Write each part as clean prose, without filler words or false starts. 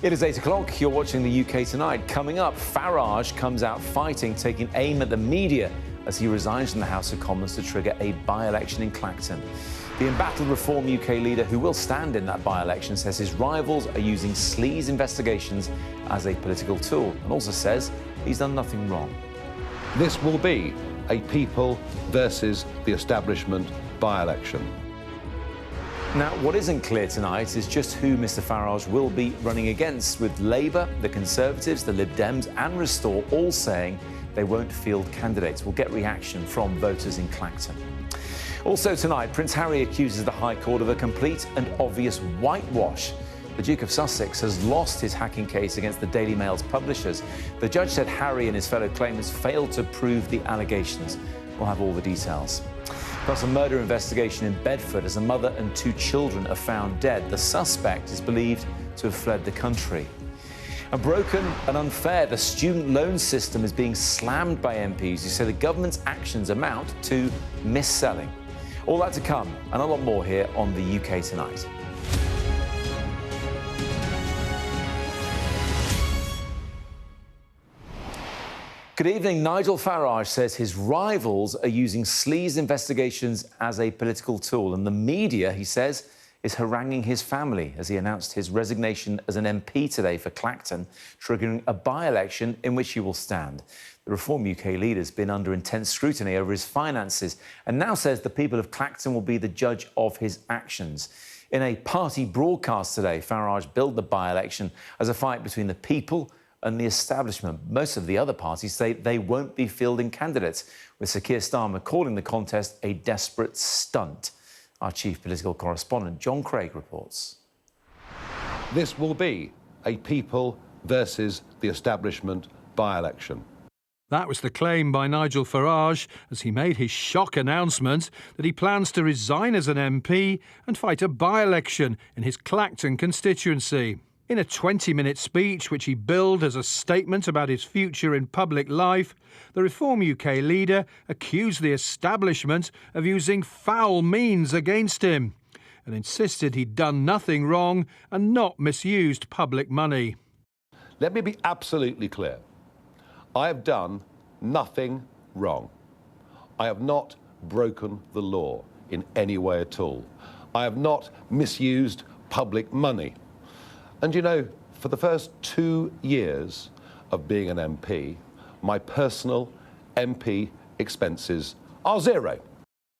It is 8 o'clock. You're watching the UK Tonight. Coming up, Farage comes out fighting, taking aim at the media as he resigns from the House of Commons to trigger a by-election in Clacton. The embattled Reform UK leader who will stand in that by-election says his rivals are using sleaze investigations as a political tool, and also says he's done nothing wrong. This will be a people versus the establishment by-election. Now, what isn't clear tonight is just who Mr Farage will be running against, with Labour, the Conservatives, the Lib Dems and Restore all saying they won't field candidates. We'll get reaction from voters in Clacton. Also tonight, Prince Harry accuses the High Court of a complete and obvious whitewash. The Duke of Sussex has lost his hacking case against the Daily Mail's publishers. The judge said Harry and his fellow claimants failed to prove the allegations. We'll have all the details. Plus, a murder investigation in Bedford as a mother and two children are found dead. The suspect is believed to have fled the country. And broken and unfair, the student loan system is being slammed by MPs who say the government's actions amount to mis-selling. All that to come, and a lot more here on the UK Tonight. Good evening. Nigel Farage says his rivals are using sleaze investigations as a political tool, and the media, he says, is haranguing his family as he announced his resignation as an MP today for Clacton, triggering a by-election in which he will stand. The Reform UK leader's been under intense scrutiny over his finances and now says the people of Clacton will be the judge of his actions. In a party broadcast today, Farage billed the by-election as a fight between the people and the establishment. Most of the other parties say they won't be fielding candidates, with Sir Keir Starmer calling the contest a desperate stunt. Our chief political correspondent, John Craig, reports. This will be a people versus the establishment by-election. That was the claim by Nigel Farage as he made his shock announcement that he plans to resign as an MP and fight a by-election in his Clacton constituency. In a 20-minute speech, which he billed as a statement about his future in public life, the Reform UK leader accused the establishment of using foul means against him and insisted he'd done nothing wrong and not misused public money. Let me be absolutely clear. I have done nothing wrong. I have not broken the law in any way at all. I have not misused public money. And you know, for the first 2 years of being an MP, my personal MP expenses are zero.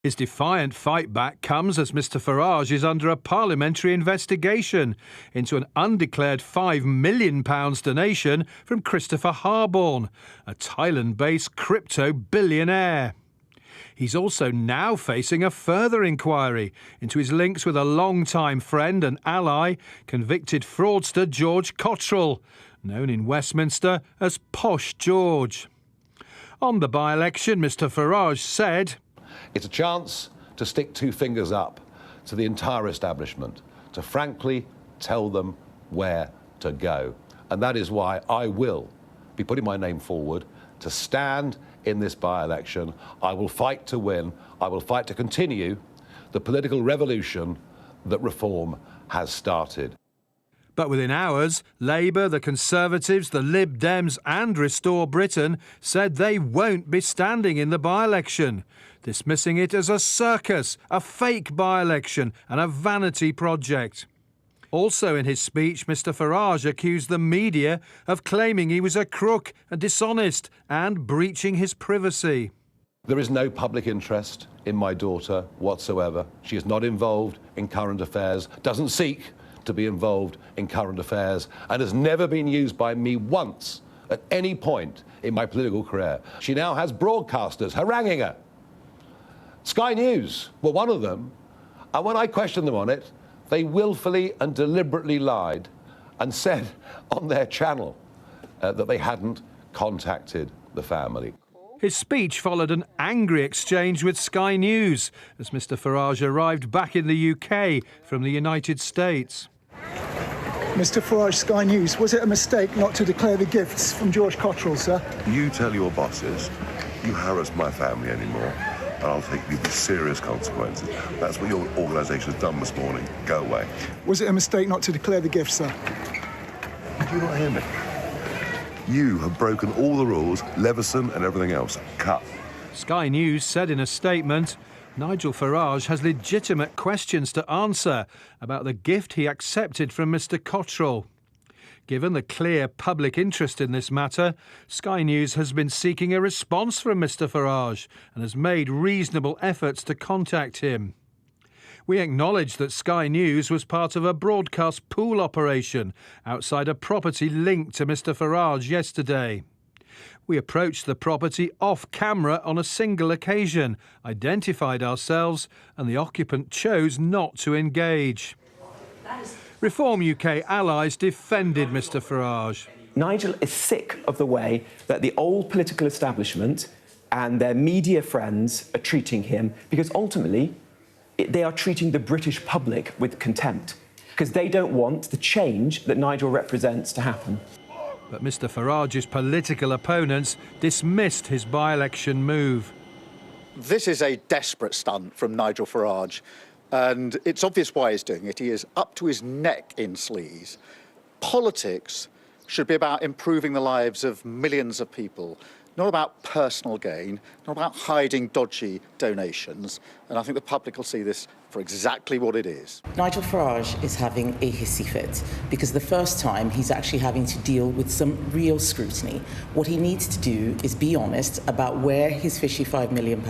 His defiant fight back comes as Mr Farage is under a parliamentary investigation into an undeclared £5 million donation from Christopher Harborne, a Thailand-based crypto billionaire. He's also now facing a further inquiry into his links with a long-time friend and ally, convicted fraudster George Cottrell, known in Westminster as Posh George. On the by-election, Mr Farage said, "It's a chance to stick two fingers up to the entire establishment, to frankly tell them where to go. And that is why I will be putting my name forward to stand in this by-election. I will fight to win. I will fight to continue the political revolution that Reform has started." But within hours, Labour, the Conservatives, the Lib Dems and Restore Britain said they won't be standing in the by-election, dismissing it as a circus, a fake by-election and a vanity project. Also in his speech, Mr Farage accused the media of claiming he was a crook and dishonest and breaching his privacy. There is no public interest in my daughter whatsoever. She is not involved in current affairs, doesn't seek to be involved in current affairs, and has never been used by me once at any point in my political career. She now has broadcasters haranguing her. Sky News were one of them, and when I questioned them on it, they willfully and deliberately lied and said on their channel that they hadn't contacted the family. His speech followed an angry exchange with Sky News as Mr Farage arrived back in the UK from the United States. Mr Farage, Sky News, was it a mistake not to declare the gifts from George Cottrell, sir? You tell your bosses you harass my family anymore, and I'll take you with serious consequences. That's what your organisation has done this morning. Go away. Was it a mistake not to declare the gifts, sir? Did you not hear me? You have broken all the rules, Leveson and everything else. Cut. Sky News said in a statement, Nigel Farage has legitimate questions to answer about the gift he accepted from Mr Cottrell. Given the clear public interest in this matter, Sky News has been seeking a response from Mr Farage and has made reasonable efforts to contact him. We acknowledge that Sky News was part of a broadcast pool operation outside a property linked to Mr Farage yesterday. We approached the property off-camera on a single occasion, identified ourselves, and the occupant chose not to engage. Reform UK allies defended Mr Farage. Nigel is sick of the way that the old political establishment and their media friends are treating him, because ultimately they are treating the British public with contempt, because they don't want the change that Nigel represents to happen. But Mr Farage's political opponents dismissed his by-election move. This is a desperate stunt from Nigel Farage, and it's obvious why he's doing it. He is up to his neck in sleaze. Politics should be about improving the lives of millions of people, not about personal gain, not about hiding dodgy donations. And I think the public will see this for exactly what it is. Nigel Farage is having a hissy fit because the first time he's actually having to deal with some real scrutiny. What he needs to do is be honest about where his fishy £5 million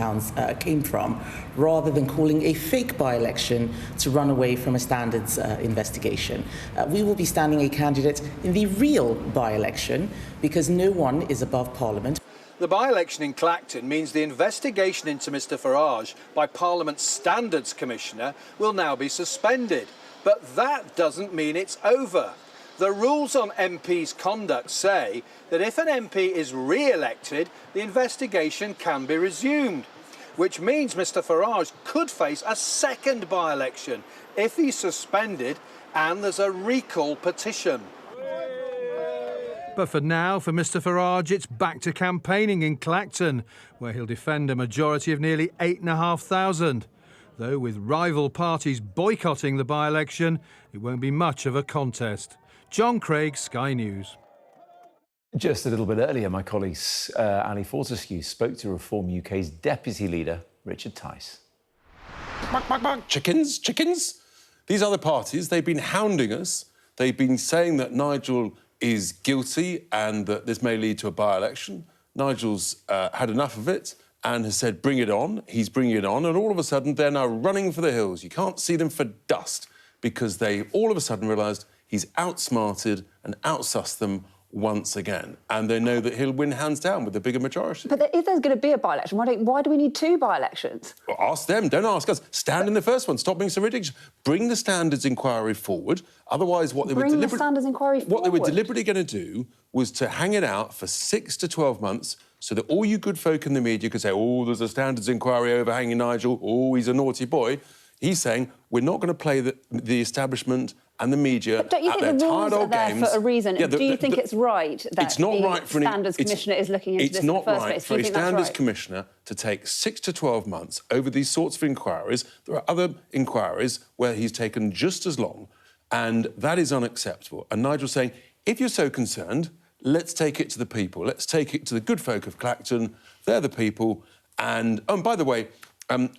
came from, rather than calling a fake by-election to run away from a standards investigation. We will be standing a candidate in the real by-election because no one is above Parliament. The by-election in Clacton means the investigation into Mr Farage by Parliament's Standards Commissioner will now be suspended. But that doesn't mean it's over. The rules on MPs' conduct say that if an MP is re-elected, the investigation can be resumed, which means Mr Farage could face a second by-election if he's suspended and there's a recall petition. But for now, for Mr Farage, it's back to campaigning in Clacton, where he'll defend a majority of nearly 8,500. Though with rival parties boycotting the by-election, it won't be much of a contest. John Craig, Sky News. Just a little bit earlier, my colleague Ali Fortescue spoke to Reform UK's deputy leader, Richard Tice. Chickens, chickens. These other parties, they've been hounding us. They've been saying that Nigel is guilty and that this may lead to a by-election. Nigel's had enough of it and has said, bring it on. He's bringing it on, and all of a sudden they're now running for the hills. You can't see them for dust because they all of a sudden realised he's outsmarted and outsussed them once again, and they know that he'll win hands down with a bigger majority. But if there's going to be a by-election, why do we need two by-elections? Well, ask them, don't ask us. Stand in the first one, stop being so ridiculous. Bring the standards inquiry forward. Otherwise, what they were deliberately going to do was to hang it out for 6 to 12 months so that all you good folk in the media could say, oh, there's a standards inquiry overhanging Nigel, oh, he's a naughty boy. He's saying, we're not going to play the establishment and the media but don't you at think their the rules tired are old there games. for a reason? Do you think it's right that it's not the right for Standards Commissioner is looking into this in the first place? It's not right for a Standards Commissioner to take 6 to 12 months over these sorts of inquiries. There are other inquiries where he's taken just as long, and that is unacceptable. And Nigel's saying, if you're so concerned, let's take it to the people. Let's take it to the good folk of Clacton. They're the people. And, oh, and by the way,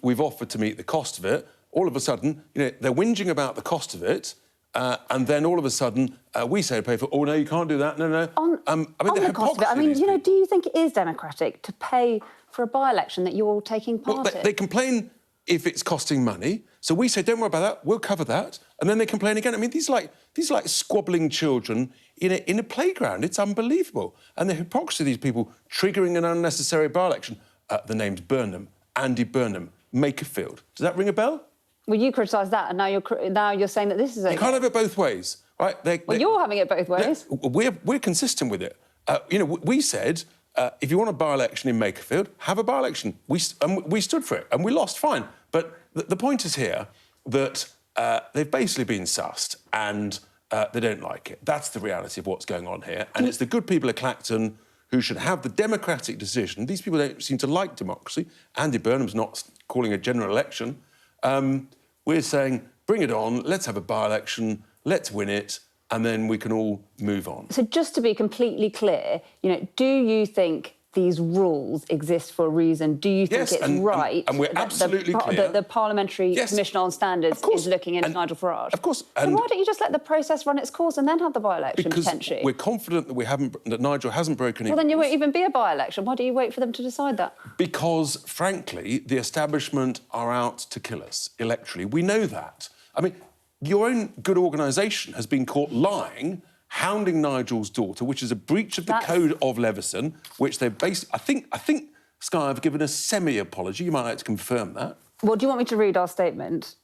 we've offered to meet the cost of it. All of a sudden, you know, they're whinging about the cost of it. And then all of a sudden, we say to pay for, oh, no, you can't do that, no. I mean, the cost of it, I mean, you know, do you think it is democratic to pay for a by-election that you're all taking part in? They complain if it's costing money. So we say, don't worry about that, we'll cover that. And then they complain again. I mean, these are like squabbling children in a playground. It's unbelievable. And the hypocrisy of these people triggering an unnecessary by-election. The name's Burnham, Andy Burnham, Makerfield. Does that ring a bell? Well, you criticised that, and now you're saying that this is... You can't have it both ways, right? Well, you're having it both ways. We're consistent with it. You know, we said, if you want a by-election in Makerfield, have a by-election. We stood for it, and we lost, fine. But the point is here that they've basically been sussed, and they don't like it. That's the reality of what's going on here. And it's the good people of Clacton who should have the democratic decision. These people don't seem to like democracy. Andy Burnham's not calling a general election. We're saying, bring it on, let's have a by-election, let's win it, and then we can all move on. So just to be completely clear, you know, do you think these rules exist for a reason? Do you think it's right and we're that absolutely clear the Parliamentary Commission on Standards is looking into Nigel Farage? Of course. So why don't you just let the process run its course and then have the by-election, because potentially? we're confident that Nigel hasn't broken any Well, then you rules. won't even be a by-election. Why do you wait for them to decide that? Because, frankly, the establishment are out to kill us electorally. We know that. I mean, your own good organisation has been caught lying, hounding Nigel's daughter, which is a breach of the Code of Leveson, which they've based... I think Sky have given a semi-apology. You might like to confirm that. Well, do you want me to read our statement?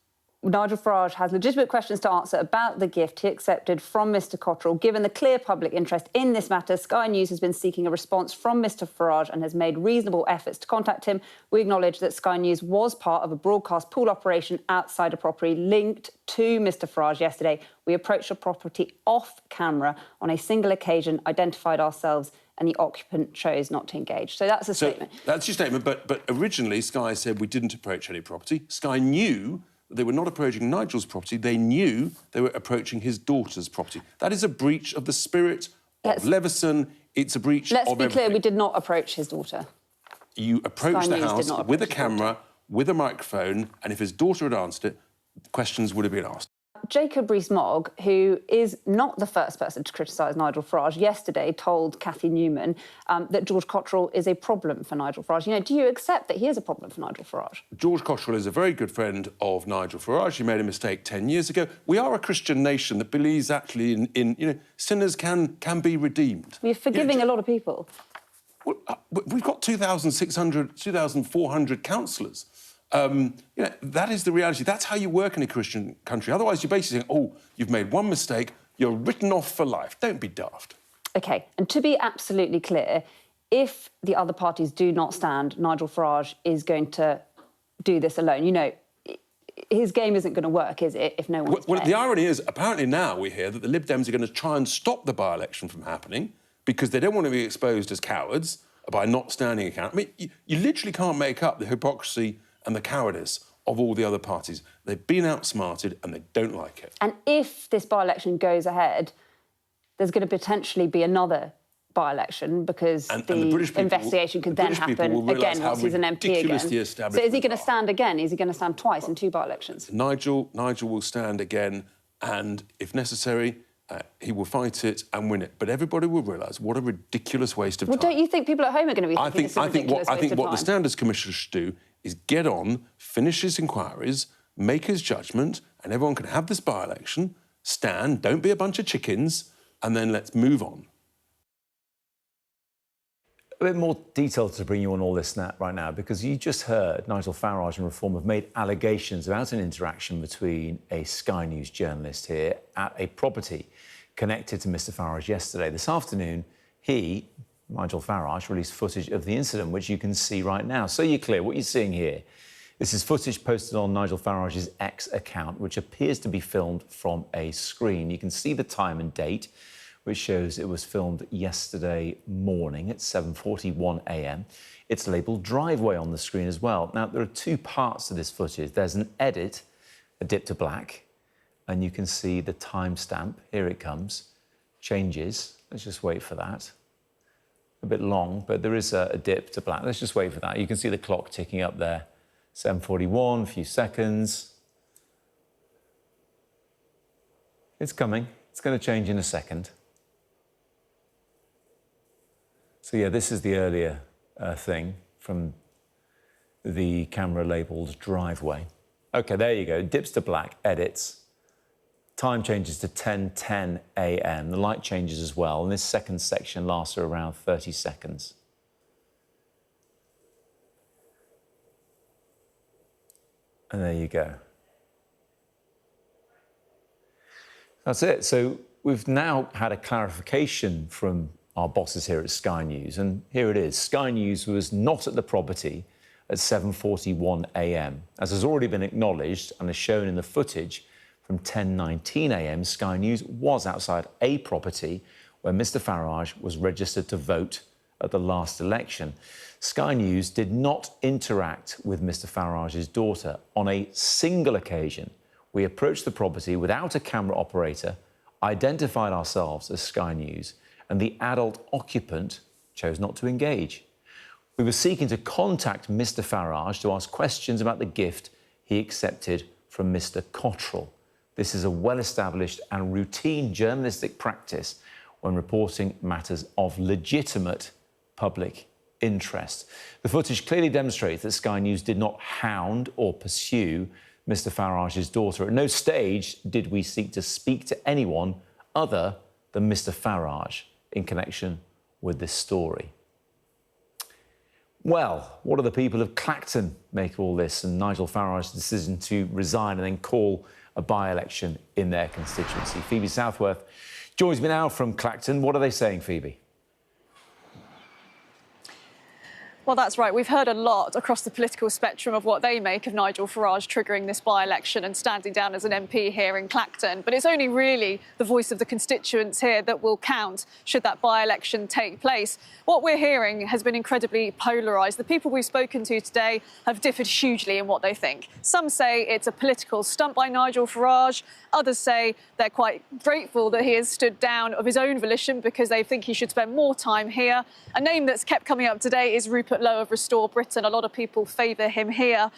Nigel Farage has legitimate questions to answer about the gift he accepted from Mr Cotterill. Given the clear public interest in this matter, Sky News has been seeking a response from Mr Farage and has made reasonable efforts to contact him. We acknowledge that Sky News was part of a broadcast pool operation outside a property linked to Mr Farage yesterday. We approached the property off camera on a single occasion, identified ourselves, and the occupant chose not to engage. So that's a statement. That's your statement, but originally Sky said we didn't approach any property. Sky knew they were not approaching Nigel's property. They knew they were approaching his daughter's property. That is a breach of the spirit of Leveson. It's a breach of everything. Let's be clear, we did not approach his daughter. You approached Sky the News did house not with a approach his daughter. camera, with a microphone, and if his daughter had answered it, questions would have been asked. Jacob Rees-Mogg, who is not the first person to criticise Nigel Farage, yesterday told Cathy Newman that George Cotterill is a problem for Nigel Farage. You know, do you accept that he is a problem for Nigel Farage? George Cotterill is a very good friend of Nigel Farage. He made a mistake 10 years ago. We are a Christian nation that believes actually in you know, sinners can be redeemed. You're forgiving a lot of people. Well, we've got 2,600, 2,400 councillors. You know, that is the reality. That's how you work in a Christian country. Otherwise, you're basically saying, oh, you've made one mistake, you're written off for life. Don't be daft. OK, and to be absolutely clear, if the other parties do not stand, Nigel Farage is going to do this alone. You know, his game isn't going to work, is it, if no one's Well, playing? the irony is, apparently now we hear that the Lib Dems are going to try and stop the by-election from happening because they don't want to be exposed as cowards by not standing account. I mean, you literally can't make up the hypocrisy and the cowardice of all the other parties. They've been outsmarted and they don't like it. And if this by-election goes ahead, there's going to potentially be another by-election because the British people investigation could then happen again once he's an MP again. So is he going to stand again? Is he going to stand twice in two by-elections? Nigel will stand again and, if necessary, he will fight it and win it. But everybody will realise what a ridiculous waste of time. Well, don't you think people at home are going to be thinking it's a ridiculous waste of time? I think what the Standards Commissioner should do is get on, finish his inquiries, make his judgment, and everyone can have this by-election, stand, don't be a bunch of chickens, and then let's move on. A bit more detail to bring you on all this right now, because you just heard Nigel Farage and Reform have made allegations about an interaction between a Sky News journalist here at a property connected to Mr Farage yesterday. This afternoon, Nigel Farage, released footage of the incident, which you can see right now. So you're clear, what you're seeing here, this is footage posted on Nigel Farage's X account, which appears to be filmed from a screen. You can see the time and date, which shows it was filmed yesterday morning at 7:41 a.m. It's labelled driveway on the screen as well. Now, there are two parts to this footage. There's an edit, a dip to black, and you can see the timestamp. Here it comes. Changes. Let's just wait for that. A bit long, but there is a dip to black. Let's just wait for that. You can see the clock ticking up there. 7:41, a few seconds. It's coming. It's going to change in a second. So, yeah, this is the earlier thing from the camera labelled driveway. OK, there you go. Dips to black, edits. Time changes to 10:10 a.m. The light changes as well, and this second section lasts for around 30 seconds. And there you go. That's it. So we've now had a clarification from our bosses here at Sky News, and here it is. Sky News was not at the property at 7:41 a.m. As has already been acknowledged and is shown in the footage, from 10:19 a.m, Sky News was outside a property where Mr Farage was registered to vote at the last election. Sky News did not interact with Mr Farage's daughter on a single occasion. We approached the property without a camera operator identified ourselves as Sky News, and the adult occupant chose not to engage. We were seeking to contact Mr. Farage to ask questions about the gift he accepted from Mr. Cottrell. This is a well-established and routine journalistic practice when reporting matters of legitimate public interest. The footage clearly demonstrates that Sky News did not hound or pursue Mr. Farage's daughter. At no stage did we seek to speak to anyone other than Mr. Farage in connection with this story. Well, what do the people of Clacton make of all this and Nigel Farage's decision to resign and then call a by-election in their constituency? Phoebe Southworth joins me now from Clacton. What are they saying, Phoebe? Well, that's right. We've heard a lot across the political spectrum of what they make of Nigel Farage triggering this by-election and standing down as an MP here in Clacton. But it's only really the voice of the constituents here that will count should that by-election take place. What we're hearing has been incredibly polarised. The people we've spoken to today have differed hugely in what they think. Some say it's a political stunt by Nigel Farage. Others say they're quite grateful that he has stood down of his own volition because they think he should spend more time here. A name that's kept coming up today is Rupert Lowe of Restore Britain. A lot of people favour him here.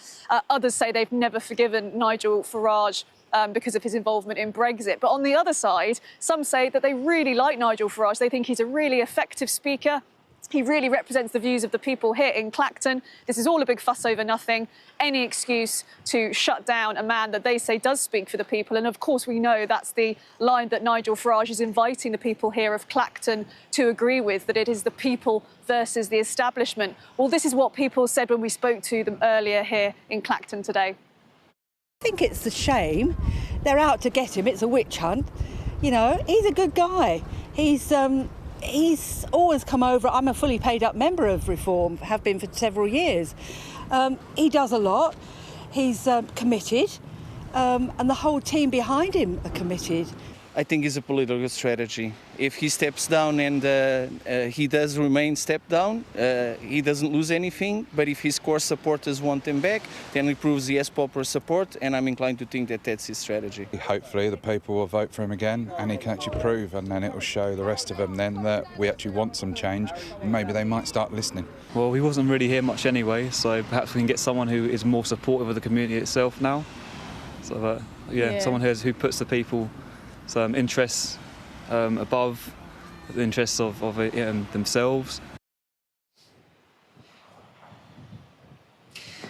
Others say they've never forgiven Nigel Farage because of his involvement in Brexit. But on the other side, some say that they really like Nigel Farage. They think he's a really effective speaker. He really represents the views of the people here in Clacton. This is all a big fuss over nothing. Any excuse to shut down a man that they say does speak for the people. And of course, we know that's the line that Nigel Farage is inviting the people here of Clacton to agree with, that it is the people versus the establishment. Well, this is what people said when we spoke to them earlier here in Clacton today. I think it's a shame. They're out to get him. It's a witch hunt. You know, he's a good guy. He's always come over. I'm a fully paid up member of Reform, have been for several years. He does a lot. He's committed, and the whole team behind him are committed. I think it's a political strategy. If he steps down and he does remain stepped down, he doesn't lose anything. But if his core supporters want him back, then he proves he has popular support, and I'm inclined to think that that's his strategy. Hopefully the people will vote for him again and he can actually prove, and then it will show the rest of them then that we actually want some change, and maybe they might start listening. Well, he wasn't really here much anyway, so perhaps we can get someone who is more supportive of the community itself now. So, someone who puts the people interests above the interests of themselves.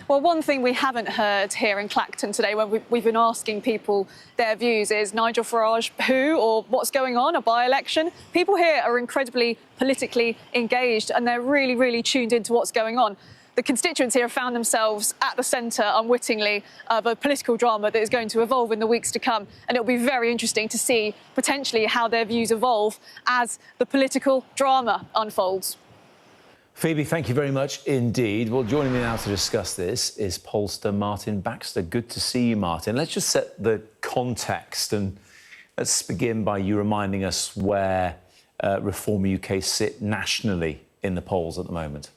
Well, one thing we haven't heard here in Clacton today when we've been asking people their views is Nigel Farage who or what's going on, a by-election? People here are incredibly politically engaged and they're really, really tuned into what's going on. The constituents here have found themselves at the centre, unwittingly, of a political drama that is going to evolve in the weeks to come. And it'll be very interesting to see, potentially, how their views evolve as the political drama unfolds. Phoebe, thank you very much indeed. Well, joining me now to discuss this is pollster Martin Baxter. Good to see you, Martin. Let's just set the context and let's begin by you reminding us where Reform UK sit nationally in the polls at the moment.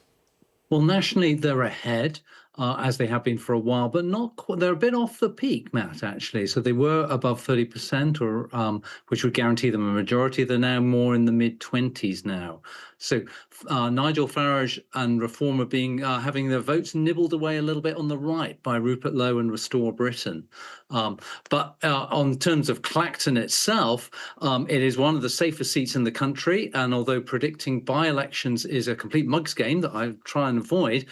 Well, nationally, they're ahead, as they have been for a while, but not quite. They're a bit off the peak, Matt, actually. So they were above 30%, or which would guarantee them a majority. They're now more in the mid-20s now. So Nigel Farage and Reform are being having their votes nibbled away a little bit on the right by Rupert Lowe and Restore Britain. But on terms of Clacton itself, it is one of the safest seats in the country. And although predicting by-elections is a complete mugs game that I try and avoid,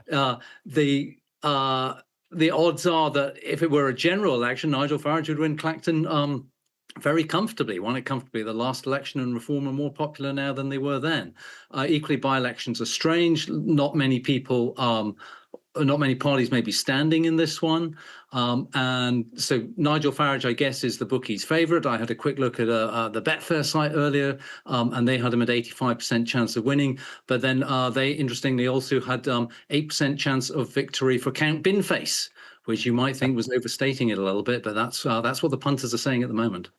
the odds are that if it were a general election, Nigel Farage would win Clacton very comfortably, won it comfortably. The last election and Reform are more popular now than they were then. Equally, by-elections are strange. Not many people, not many parties may be standing in this one. And so Nigel Farage, I guess, is the bookies' favourite. I had a quick look at the Betfair site earlier, and they had him at 85% chance of winning. But then they, interestingly, also had 8% chance of victory for Count Binface, which you might think was overstating it a little bit, but that's what the punters are saying at the moment.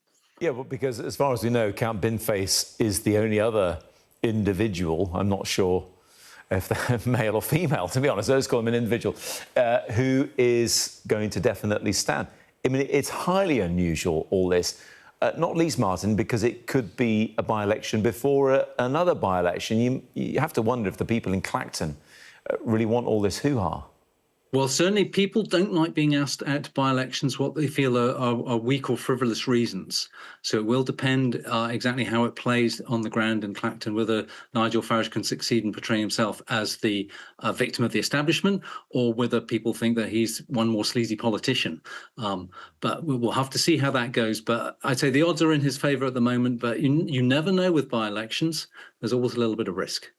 Yeah, well, because as far as we know, Count Binface is the only other individual, I'm not sure if they're male or female, to be honest, let's call him an individual, who is going to definitely stand. I mean, it's highly unusual, all this. Not least, Martin, because it could be a by-election before another by-election. You have to wonder if the people in Clacton really want all this hoo-ha. Well, certainly people don't like being asked out to by-elections what they feel are weak or frivolous reasons. So it will depend exactly how it plays on the ground in Clacton, whether Nigel Farage can succeed in portraying himself as the victim of the establishment, or whether people think that he's one more sleazy politician. But we'll have to see how that goes. But I'd say the odds are in his favour at the moment, but you never know with by-elections. There's always a little bit of risk.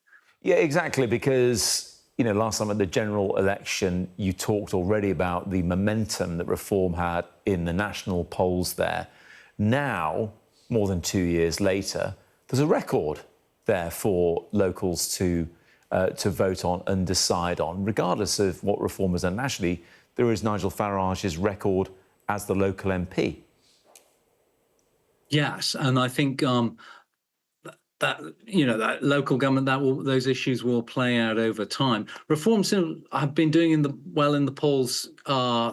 Yeah, exactly, because last time at the general election, you talked already about the momentum that Reform had in the national polls there. Now, more than 2 years later, there's a record there for locals to vote on and decide on. Regardless of what Reform has done nationally, there is Nigel Farage's record as the local MP. Yes, and I think that local government, those issues will play out over time. Reform have been doing well in the polls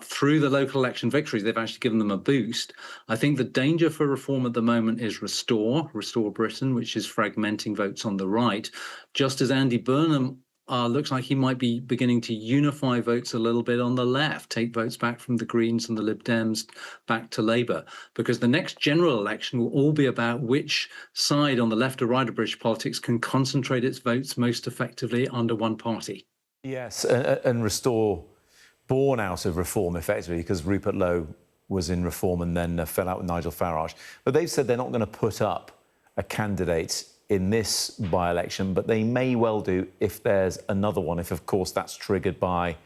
through the local election victories. They've actually given them a boost. I think the danger for Reform at the moment is Restore Britain, which is fragmenting votes on the right, just as Andy Burnham looks like he might be beginning to unify votes a little bit on the left, take votes back from the Greens and the Lib Dems back to Labour, because the next general election will all be about which side on the left or right of British politics can concentrate its votes most effectively under one party. Yes, and Restore, born out of Reform, effectively, because Rupert Lowe was in Reform and then fell out with Nigel Farage. But they've said they're not going to put up a candidate in this by-election, but they may well do if there's another one, if, of course, that's triggered by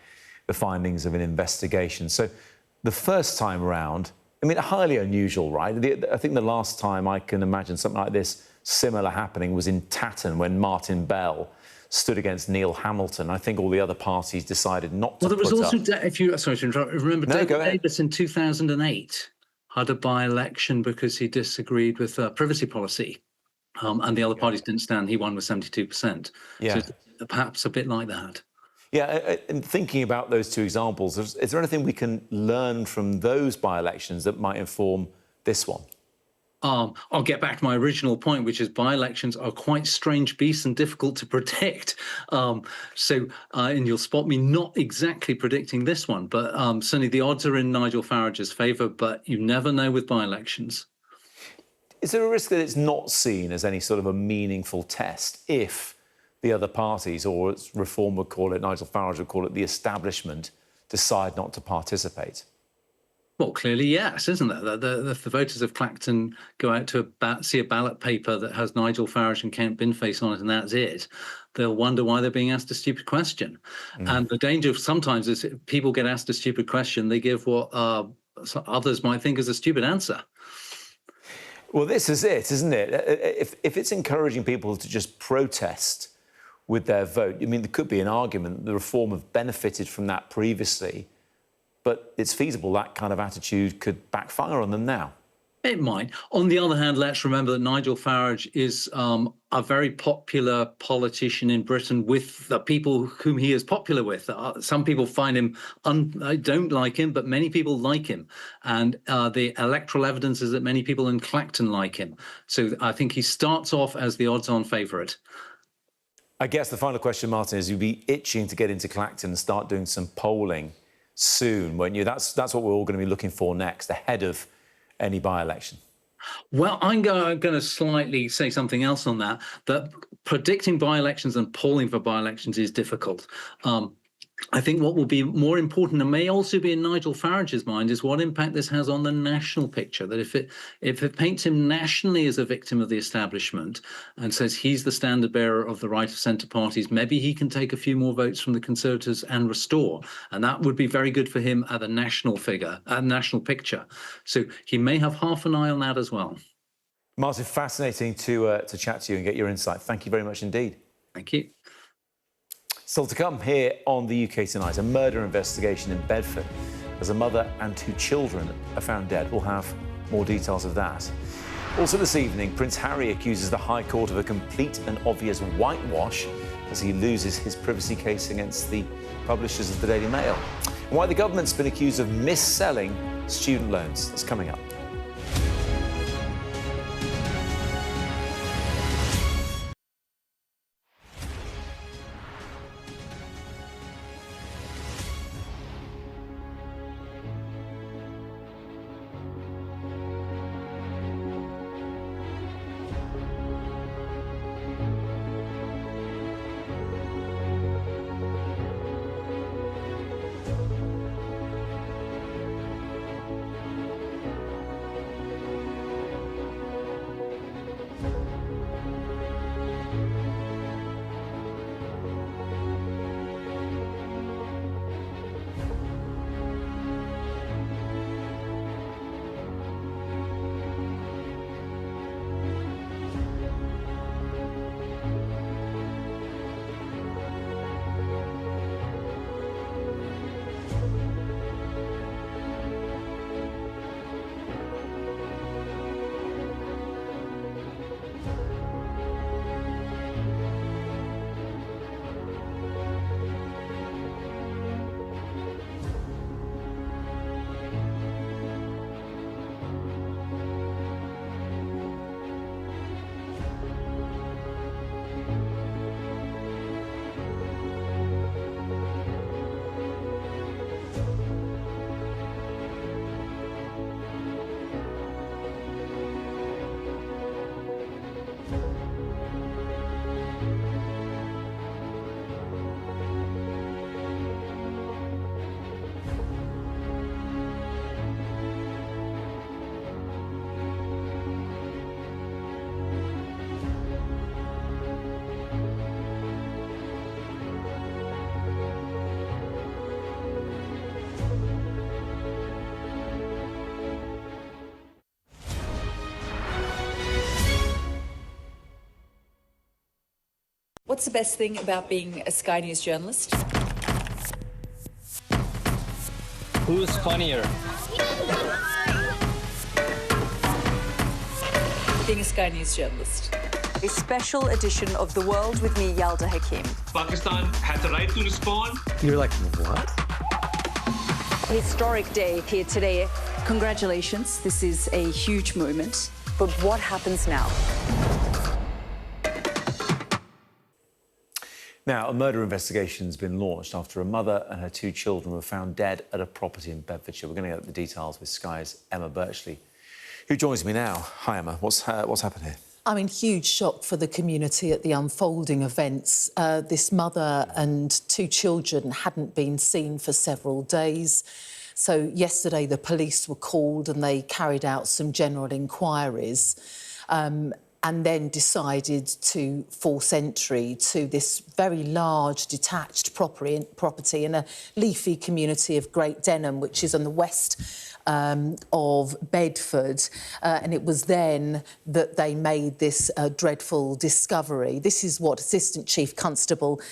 the findings of an investigation. So the first time round, I mean, highly unusual, right? I think the last time I can imagine something like this similar happening was in Tatton when Martin Bell stood against Neil Hamilton. I think all the other parties decided not to put up... Well, there was also, sorry to interrupt, remember David Davis in 2008 had a by-election because he disagreed with privacy policy. And the other parties didn't stand. He won with 72%. Yeah. So it's perhaps a bit like that. Yeah, and thinking about those two examples, is there anything we can learn from those by-elections that might inform this one? I'll get back to my original point, which is by-elections are quite strange beasts and difficult to predict. And you'll spot me not exactly predicting this one, but certainly the odds are in Nigel Farage's favour, but you never know with by-elections. Is there a risk that it's not seen as any sort of a meaningful test if the other parties, or as Reform would call it, Nigel Farage would call it, the establishment, decide not to participate? Well, clearly, yes, isn't there? If the voters of Clacton go out to see a ballot paper that has Nigel Farage and Count Binface on it, and that's it, they'll wonder why they're being asked a stupid question. And the danger sometimes is if people get asked a stupid question, they give what others might think is a stupid answer. Well, this is it, isn't it? If it's encouraging people to just protest with their vote, I mean, there could be an argument that the Reform have benefited from that previously, but it's feasible that kind of attitude could backfire on them now. It might. On the other hand, let's remember that Nigel Farage is a very popular politician in Britain with the people whom he is popular with. Some people find him, don't like him, but many people like him. And the electoral evidence is that many people in Clacton like him. So I think he starts off as the odds-on favourite. I guess the final question, Martin, is you'd be itching to get into Clacton and start doing some polling soon, won't you? That's what we're all going to be looking for next, ahead of any by-election. Well, I'm going to slightly say something else on that predicting by-elections and polling for by-elections is difficult. I think what will be more important, and may also be in Nigel Farage's mind, is what impact this has on the national picture. That if it paints him nationally as a victim of the establishment and says he's the standard bearer of the right of centre parties, maybe he can take a few more votes from the Conservatives and Restore, and that would be very good for him at the national national picture. So he may have half an eye on that as well. Martin, fascinating to chat to you and get your insight. Thank you very much indeed. Thank you. Still to come here on the UK Tonight, a murder investigation in Bedford as a mother and 2 children are found dead. We'll have more details of that. Also this evening, Prince Harry accuses the High Court of a complete and obvious whitewash as he loses his privacy case against the publishers of the Daily Mail. And why the government's been accused of mis-selling student loans. That's coming up. What's the best thing about being a Sky News journalist? Who's funnier? Being a Sky News journalist. A special edition of The World with me, Yalda Hakim. Pakistan had the right to respond. You're like, what? A historic day here today. Congratulations, this is a huge moment. But what happens now? Now, a murder investigation has been launched after a mother and her 2 children were found dead at a property in Bedfordshire. We're going to get the details with Sky's Emma Birchley, who joins me now. Hi, Emma. What's happened here? I mean, huge shock for the community at the unfolding events. This mother and 2 children hadn't been seen for several days. So yesterday the police were called and they carried out some general inquiries and then decided to force entry to this very large detached property in a leafy community of Great Denham, which is on the west of Bedford, and it was then that they made this dreadful discovery. This is what Assistant Chief Constable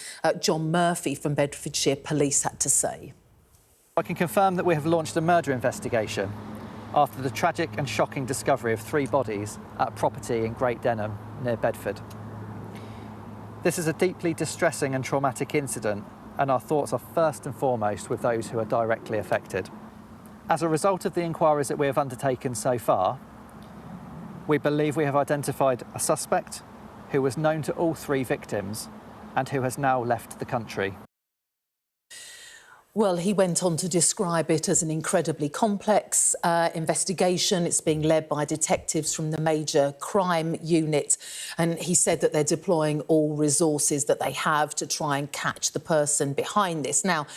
John Murphy from Bedfordshire Police had to say. I can confirm that we have launched a murder investigation after the tragic and shocking discovery of 3 bodies at a property in Great Denham near Bedford. This is a deeply distressing and traumatic incident, and our thoughts are first and foremost with those who are directly affected. As a result of the inquiries that we have undertaken so far, we believe we have identified a suspect who was known to all 3 victims and who has now left the country. Well, he went on to describe it as an incredibly complex investigation. It's being led by detectives from the Major Crime Unit, and he said that they're deploying all resources that they have to try and catch the person behind this. Now,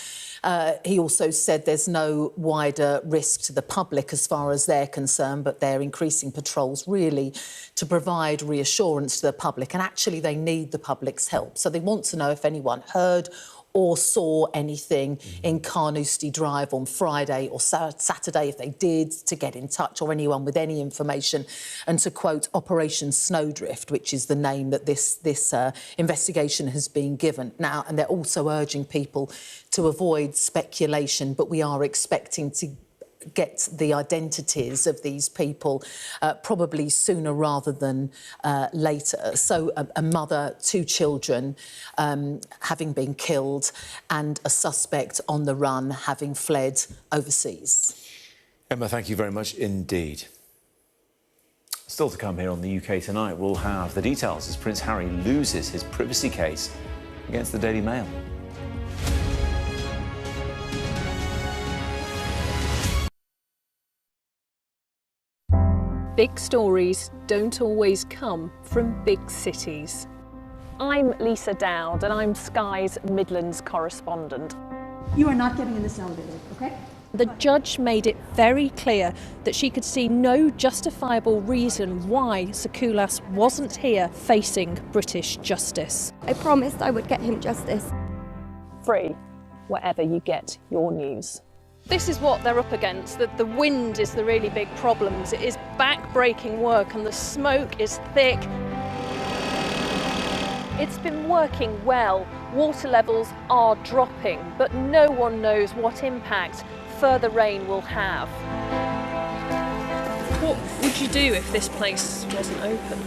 he also said there's no wider risk to the public as far as they're concerned, but they're increasing patrols really to provide reassurance to the public, and actually they need the public's help. So they want to know if anyone heard or saw anything in Carnoustie Drive on Friday or Saturday, if they did, to get in touch, or anyone with any information. And to quote Operation Snowdrift, which is the name that this investigation has been given now, and they're also urging people to avoid speculation, but we are expecting to get the identities of these people probably sooner rather than later. So a mother, 2 children having been killed, and a suspect on the run having fled overseas. Emma, thank you very much indeed. Still to come here on the UK Tonight, we'll have the details as Prince Harry loses his privacy case against the Daily Mail. Big stories don't always come from big cities. I'm Lisa Dowd and I'm Sky's Midlands correspondent. You are not getting in this elevator, okay? The judge made it very clear that she could see no justifiable reason why Sakulas wasn't here facing British justice. I promised I would get him justice. Free, wherever you get your news. This is what they're up against. The wind is the really big problem. It is back-breaking work and the smoke is thick. It's been working well. Water levels are dropping, but no one knows what impact further rain will have. What would you do if this place wasn't open?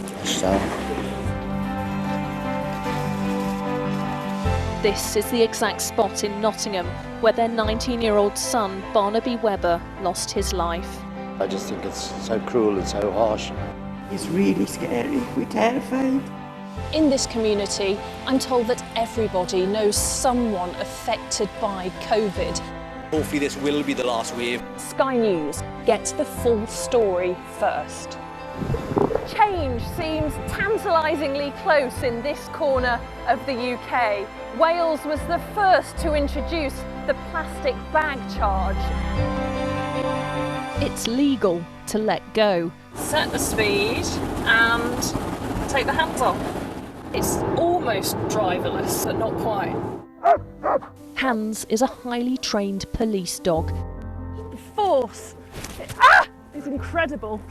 This is the exact spot in Nottingham where their 19-year-old son, Barnaby Webber, lost his life. I just think it's so cruel and so harsh. It's really scary. We're terrified. In this community, I'm told that everybody knows someone affected by COVID. Hopefully this will be the last wave. Sky News gets the full story first. Change seems tantalisingly close in this corner of the UK. Wales was the first to introduce the plastic bag charge. It's legal to let go. Set the speed and take the hands off. It's almost driverless, but not quite. Hans is a highly trained police dog. The force is incredible.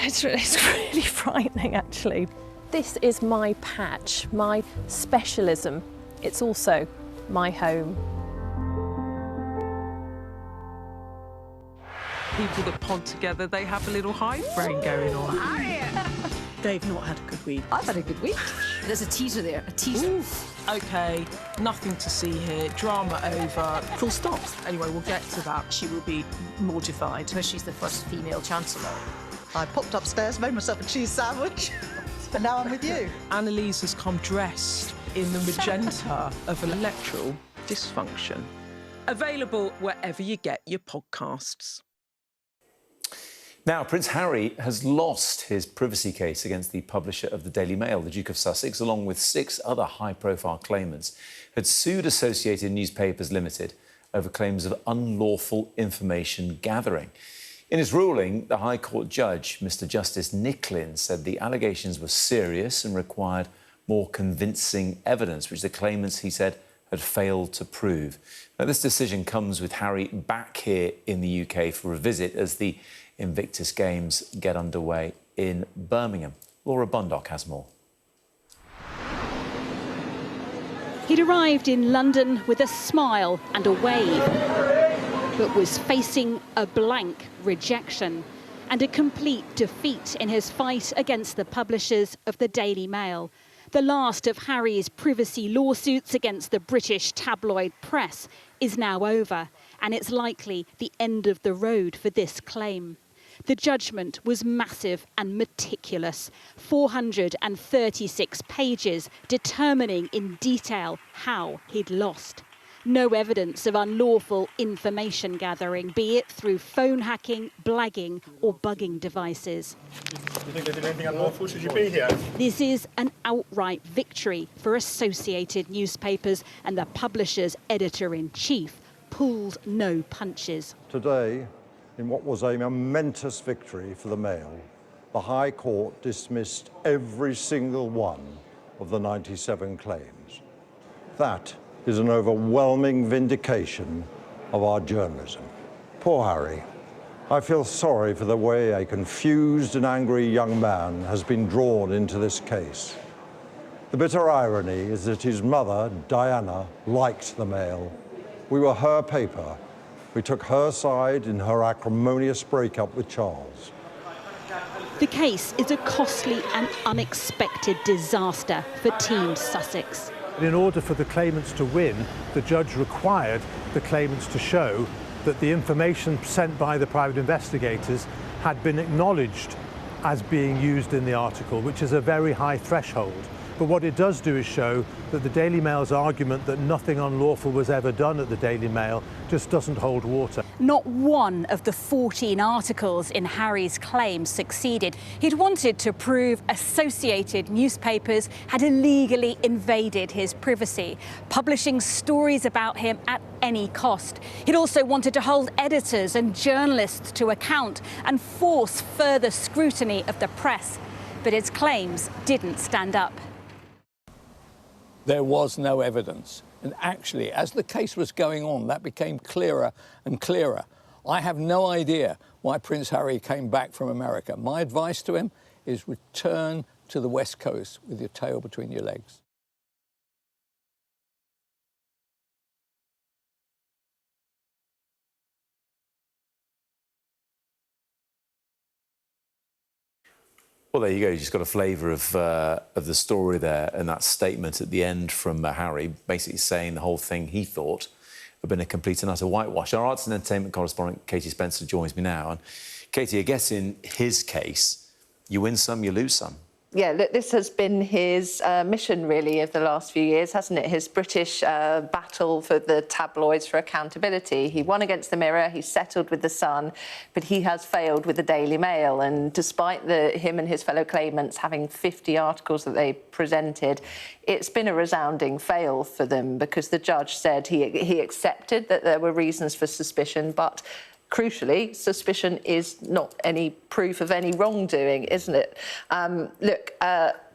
It's really frightening, actually. This is my patch, my specialism. It's also my home. People that pod together, they have a little hive brain going on. They've not had a good week. I've had a good week. There's a teaser there, a teaser. Oof. OK, nothing to see here, drama over. Full stop. Anyway, we'll get to that. She will be mortified. She's the first female chancellor. I popped upstairs, made myself a cheese sandwich, and now I'm with you. Analyse has come dressed in the magenta of electoral dysfunction. Available wherever you get your podcasts. Now, Prince Harry has lost his privacy case against the publisher of the Daily Mail. The Duke of Sussex, along with 6 other high-profile claimants, had sued Associated Newspapers Limited over claims of unlawful information gathering. In his ruling, the High Court judge, Mr Justice Nicklin, said the allegations were serious and required more convincing evidence, which the claimants, he said, had failed to prove. Now, this decision comes with Harry back here in the UK for a visit as the Invictus Games get underway in Birmingham. Laura Bundock has more. He'd arrived in London with a smile and a wave, but was facing a blank rejection and a complete defeat in his fight against the publishers of the Daily Mail. The last of Harry's privacy lawsuits against the British tabloid press is now over, and it's likely the end of the road for this claim. The judgment was massive and meticulous, 436 pages determining in detail how he'd lost. No evidence of unlawful information gathering, be it through phone hacking, blagging or bugging devices. You think they did anything unlawful? Should you be here? This is an outright victory for Associated Newspapers, and the publisher's editor-in-chief pulled no punches. Today, in what was a momentous victory for the Mail, the High Court dismissed every single one of the 97 claims. That is an overwhelming vindication of our journalism. Poor Harry. I feel sorry for the way a confused and angry young man has been drawn into this case. The bitter irony is that his mother, Diana, liked the Mail. We were her paper. We took her side in her acrimonious breakup with Charles. The case is a costly and unexpected disaster for Team Sussex. In order for the claimants to win, the judge required the claimants to show that the information sent by the private investigators had been acknowledged as being used in the article, which is a very high threshold. But what it does do is show that the Daily Mail's argument that nothing unlawful was ever done at the Daily Mail just doesn't hold water. Not one of the 14 articles in Harry's claim succeeded. He'd wanted to prove Associated Newspapers had illegally invaded his privacy, publishing stories about him at any cost. He'd also wanted to hold editors and journalists to account and force further scrutiny of the press. But his claims didn't stand up. There was no evidence. And actually, as the case was going on, that became clearer and clearer. I have no idea why Prince Harry came back from America. My advice to him is return to the West Coast with your tail between your legs. Well, there you go. You just got a flavour of the story there, and that statement at the end from Harry, basically saying the whole thing he thought had been a complete and utter whitewash. Our arts and entertainment correspondent Katie Spencer joins me now. And Katie, I guess in his case, you win some, you lose some. Yeah, look, this has been his mission, really, of the last few years, hasn't it? His British battle for the tabloids for accountability. He won against the Mirror, he settled with the Sun, but he has failed with the Daily Mail. And despite him and his fellow claimants having 50 articles that they presented, it's been a resounding fail for them, because the judge said he accepted that there were reasons for suspicion, but crucially, suspicion is not any proof of any wrongdoing, isn't it? Look,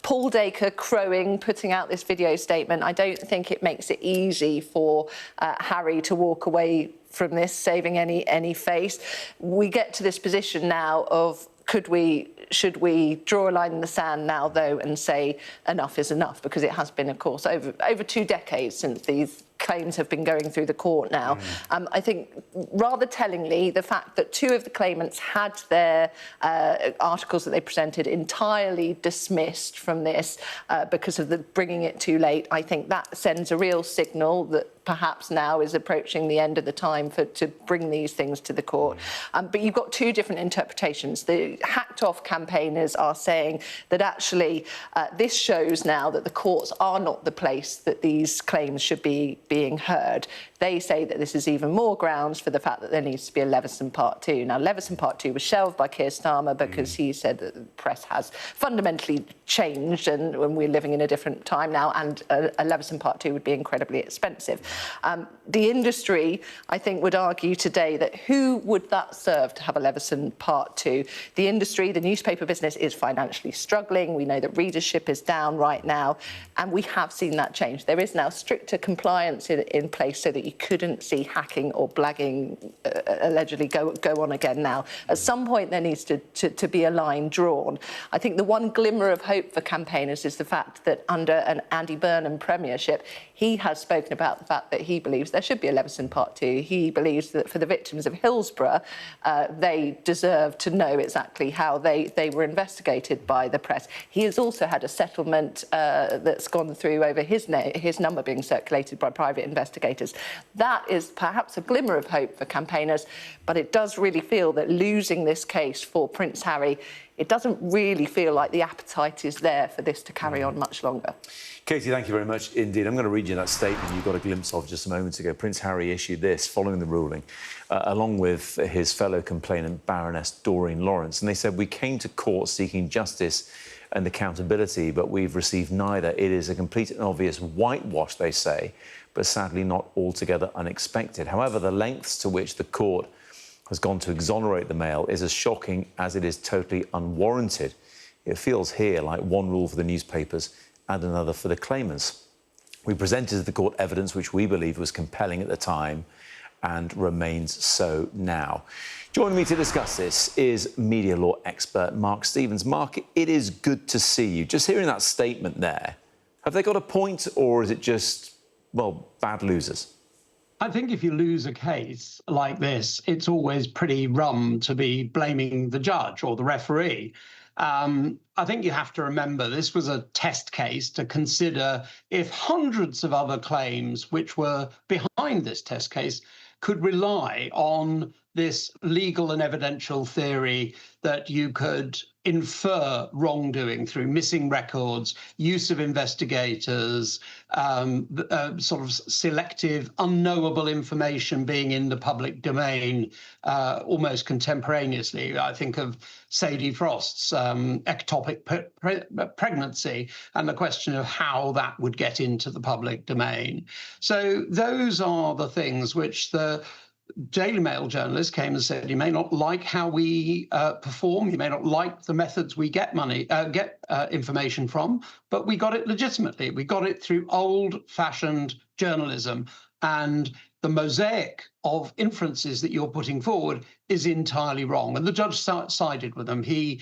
Paul Dacre crowing, putting out this video statement, I don't think it makes it easy for Harry to walk away from this, saving any face. We get to this position now of should we draw a line in the sand now, though, and say enough is enough? Because it has been, of course, over 2 decades since these claims have been going through the court now. I think rather tellingly, the fact that 2 of the claimants had their articles that they presented entirely dismissed from this because of the bringing it too late, I think that sends a real signal that perhaps now is approaching the end of the time to bring these things to the court. But you've got 2 different interpretations. The hacked-off campaigners are saying that actually this shows now that the courts are not the place that these claims should be being heard. They say that this is even more grounds for the fact that there needs to be a Leveson Part 2. Now, Leveson Part 2 was shelved by Keir Starmer because he said that the press has fundamentally changed and we're living in a different time now, and a Leveson Part 2 would be incredibly expensive. The industry, I think, would argue today that who would that serve to have a Leveson Part 2? The industry, the newspaper business, is financially struggling. We know that readership is down right now, and we have seen that change. There is now stricter compliance in place so that you couldn't see hacking or blagging allegedly go on again now. At some point, there needs to be a line drawn. I think the one glimmer of hope for campaigners is the fact that under an Andy Burnham premiership, he has spoken about the fact that he believes there should be a Leveson Part 2. He believes that for the victims of Hillsborough, they deserve to know exactly how they were investigated by the press. He has also had a settlement that's gone through over his number being circulated by private investigators. That is perhaps a glimmer of hope for campaigners, but it does really feel that losing this case for Prince Harry, it doesn't really feel like the appetite is there for this to carry on much longer. Katie, thank you very much indeed. I'm going to read you that statement you got a glimpse of just a moment ago. Prince Harry issued this following the ruling, along with his fellow complainant, Baroness Doreen Lawrence. And they said, "We came to court seeking justice and accountability, but we've received neither. It is a complete and obvious whitewash," they say, but sadly not altogether unexpected. However, the lengths to which the court has gone to exonerate the Mail is as shocking as it is totally unwarranted. It feels here like one rule for the newspapers and another for the claimants. We presented to the court evidence which we believe was compelling at the time and remains so now. Joining me to discuss this is media law expert Mark Stevens. Mark, it is good to see you. Just hearing that statement there, have they got a point, or is it just, well, bad losers? I think if you lose a case like this, it's always pretty rum to be blaming the judge or the referee. I think you have to remember this was a test case to consider if hundreds of other claims which were behind this test case could rely on this legal and evidential theory that you could infer wrongdoing through missing records, use of investigators, sort of selective, unknowable information being in the public domain almost contemporaneously. I think of Sadie Frost's ectopic pregnancy and the question of how that would get into the public domain. So those are the things which the Daily Mail journalist came and said, "You may not like how we perform, you may not like the methods we get information from, but we got it legitimately. We got it through old-fashioned journalism, and the mosaic of inferences that you're putting forward is entirely wrong." And the judge sided with them. He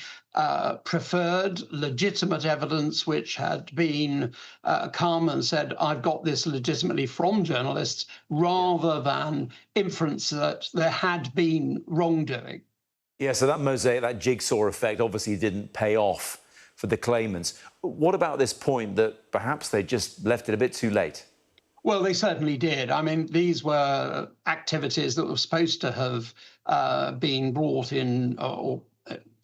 preferred legitimate evidence which had been come and said, "I've got this legitimately from journalists," rather than inference that there had been wrongdoing. Yeah, so that mosaic, that jigsaw effect obviously didn't pay off for the claimants. What about this point that perhaps they just left it a bit too late? Well, they certainly did. I mean, these were activities that were supposed to have been brought in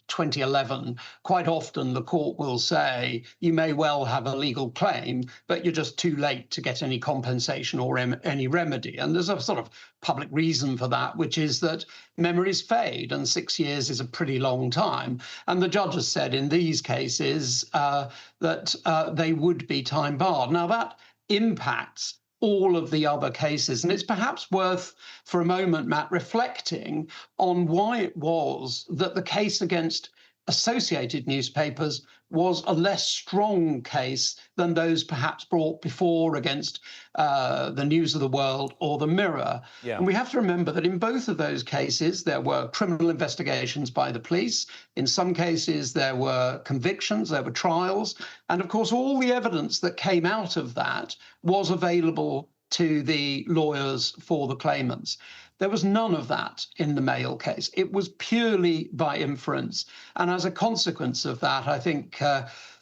2011. Quite often the court will say you may well have a legal claim, but you're just too late to get any compensation or any remedy. And there's a sort of public reason for that, which is that memories fade, and 6 years is a pretty long time. And the judge has said in these cases that they would be time barred. Now, that impacts all of the other cases. And it's perhaps worth, for a moment, Matt, reflecting on why it was that the case against Associated Newspapers was a less strong case than those perhaps brought before against the News of the World or the Mirror. Yeah. And we have to remember that in both of those cases, there were criminal investigations by the police. In some cases, there were convictions, there were trials. And of course, all the evidence that came out of that was available to the lawyers for the claimants. There was none of that in the Mail case. It was purely by inference. And as a consequence of that, I think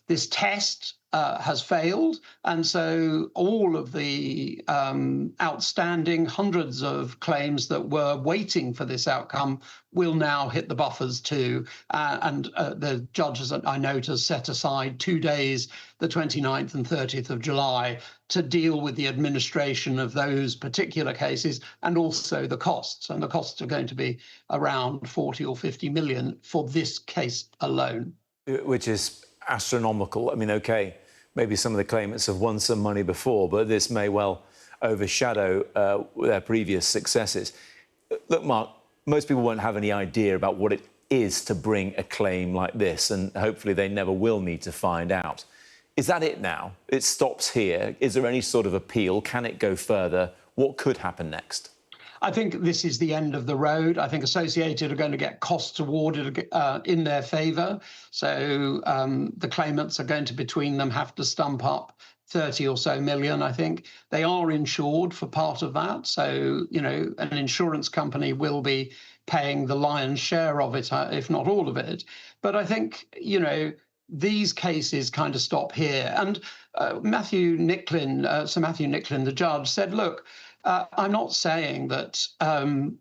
this test has failed. And so all of the outstanding hundreds of claims that were waiting for this outcome will now hit the buffers too. And the judges, I note, has set aside 2 days, the 29th and 30th of July, to deal with the administration of those particular cases and also the costs. And the costs are going to be around 40 or 50 million for this case alone. Which is astronomical. I mean, OK, maybe some of the claimants have won some money before, but this may well overshadow their previous successes. Look, Mark, most people won't have any idea about what it is to bring a claim like this, and hopefully they never will need to find out. Is that it now? It stops here? Is there any sort of appeal? Can it go further? What could happen next? I think this is the end of the road. I think Associated are going to get costs awarded in their favour. So the claimants are going to, between them, have to stump up 30 or so million, I think. They are insured for part of that. So, you know, an insurance company will be paying the lion's share of it, if not all of it. But I think, you know, these cases kind of stop here. And Sir Matthew Nicklin, the judge, said, look, I'm not saying that,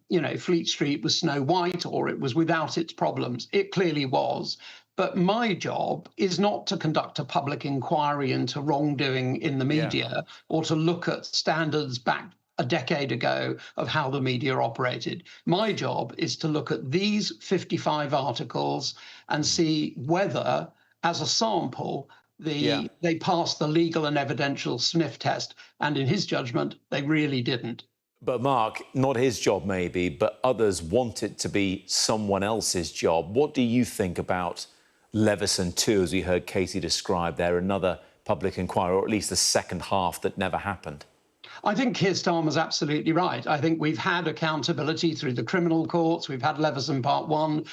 you know, Fleet Street was Snow White or it was without its problems. It clearly was. But my job is not to conduct a public inquiry into wrongdoing in the media or to look at standards back a decade ago of how the media operated. My job is to look at these 55 articles and see whether, as a sample, they passed the legal and evidential sniff test. And in his judgment, they really didn't. But Mark, not his job maybe, but others want it to be someone else's job. What do you think about Leveson 2, as we heard Katie describe there, another public inquiry, or at least the second half that never happened? I think Keir Starmer's absolutely right. I think we've had accountability through the criminal courts. We've had Leveson Part 1.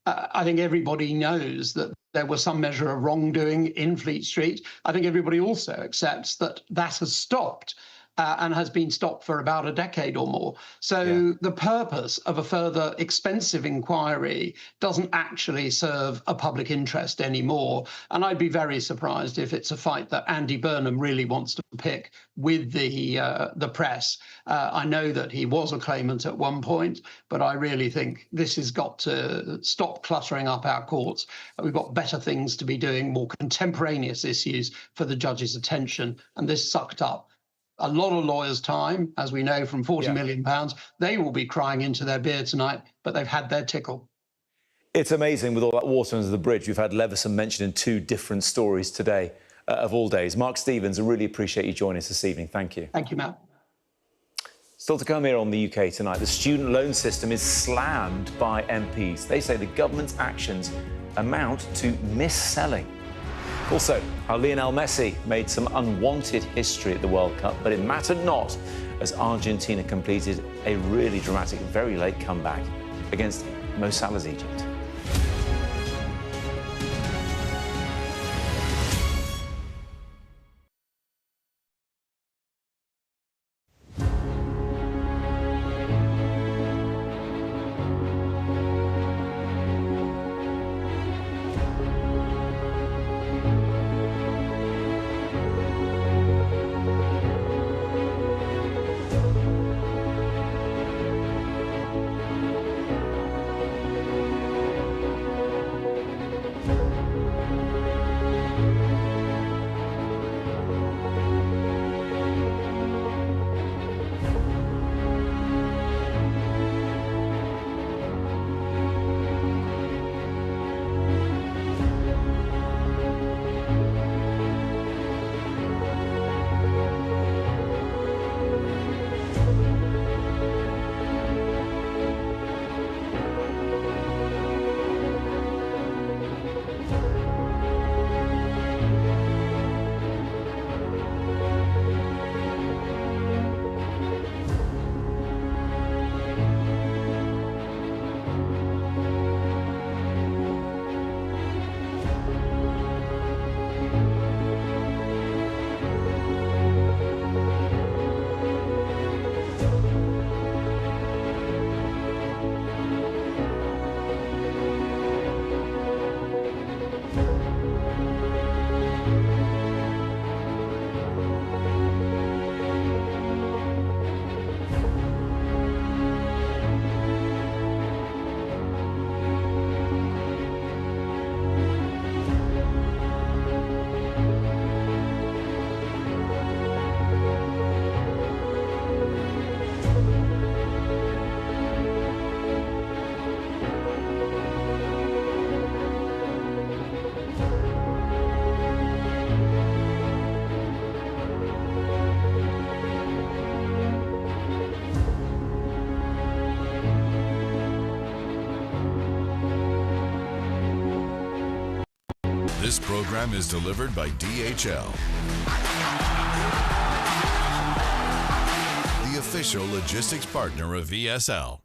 I think everybody knows that there was some measure of wrongdoing in Fleet Street. I think everybody also accepts that that has stopped and has been stopped for about a decade or more. So the purpose of a further expensive inquiry doesn't actually serve a public interest anymore. And I'd be very surprised if it's a fight that Andy Burnham really wants to pick with the press. I know that he was a claimant at one point, but I really think this has got to stop cluttering up our courts. We've got better things to be doing, more contemporaneous issues for the judge's attention, and this sucked up a lot of lawyers' time, as we know, from £40 million. They will be crying into their beer tonight, but they've had their tickle. It's amazing with all that water under the bridge. We've had Leveson mentioned in 2 different stories today, of all days. Mark Stevens, I really appreciate you joining us this evening. Thank you. Thank you, Matt. Still to come here on the UK tonight, the student loan system is slammed by MPs. They say the government's actions amount to mis-selling. Also, how Lionel Messi made some unwanted history at the World Cup, but it mattered not as Argentina completed a really dramatic, very late comeback against Mo Salah's Egypt. program is delivered by DHL, the official logistics partner of VSL.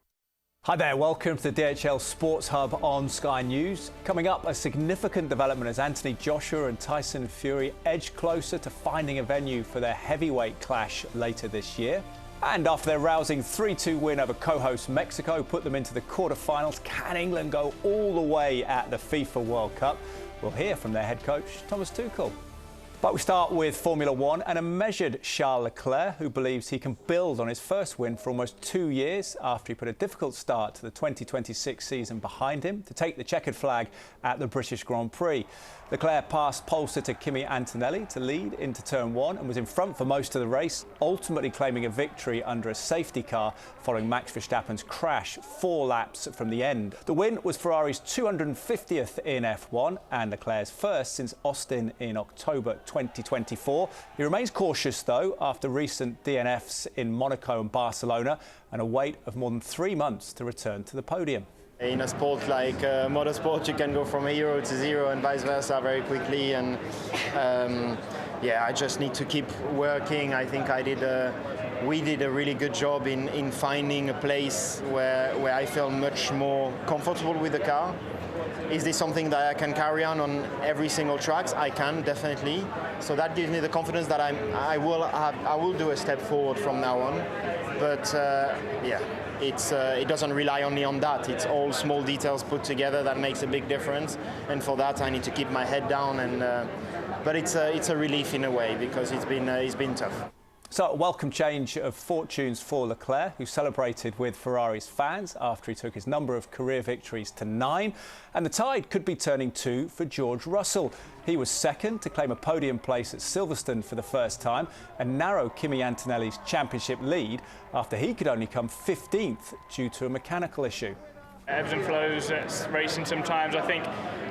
Hi there, welcome to the DHL Sports Hub on Sky News. Coming up, a significant development as Anthony Joshua and Tyson Fury edge closer to finding a venue for their heavyweight clash later this year. And after their rousing 3-2 win over co-host Mexico put them into the quarterfinals, can England go all the way at the FIFA World Cup? We'll hear from their head coach, Thomas Tuchel. But we start with Formula One and a measured Charles Leclerc, who believes he can build on his first win for almost 2 years after he put a difficult start to the 2026 season behind him to take the checkered flag at the British Grand Prix. Leclerc passed pole sitter Kimi Antonelli to lead into turn one and was in front for most of the race, ultimately claiming a victory under a safety car following Max Verstappen's crash 4 laps from the end. The win was Ferrari's 250th in F1 and Leclerc's first since Austin in October 2024. He remains cautious, though, after recent DNFs in Monaco and Barcelona and a wait of more than 3 months to return to the podium. In a sport like motorsport, you can go from a hero to zero and vice versa very quickly. And yeah, I just need to keep working. I think we did a really good job in finding a place where I felt much more comfortable with the car. Is this something that I can carry on every single track? I can, definitely. So that gives me the confidence that I will do a step forward from now on. But yeah, it doesn't rely only on that. It's all small details put together that makes a big difference. And for that, I need to keep my head down. But it's a relief in a way because it's been tough. So a welcome change of fortunes for Leclerc, who celebrated with Ferrari's fans after he took his number of career victories to 9. And the tide could be turning too for George Russell. He was second to claim a podium place at Silverstone for the first time and narrow Kimi Antonelli's championship lead after he could only come 15th due to a mechanical issue. Ebbs and flows, it's racing sometimes. I think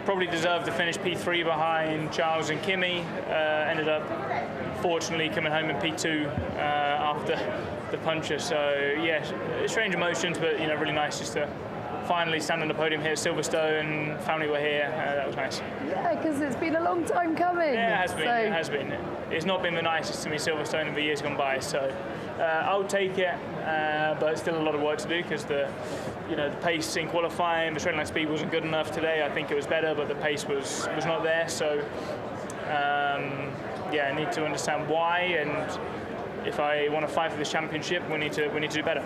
probably deserved to finish P3 behind Charles and Kimi. Ended up, fortunately, coming home in P2 after the puncher. So, yeah, strange emotions, but, you know, really nice just to finally stand on the podium here at Silverstone. Family were here. That was nice. Yeah, because it's been a long time coming. Yeah, it has been. It has been. It's not been the nicest to me, Silverstone, in the years gone by. So I'll take it, but still a lot of work to do because the pace in qualifying, the straight line speed wasn't good enough today. I think it was better, but the pace was not there. So yeah, I need to understand why, and if I want to fight for this championship, we need to do better.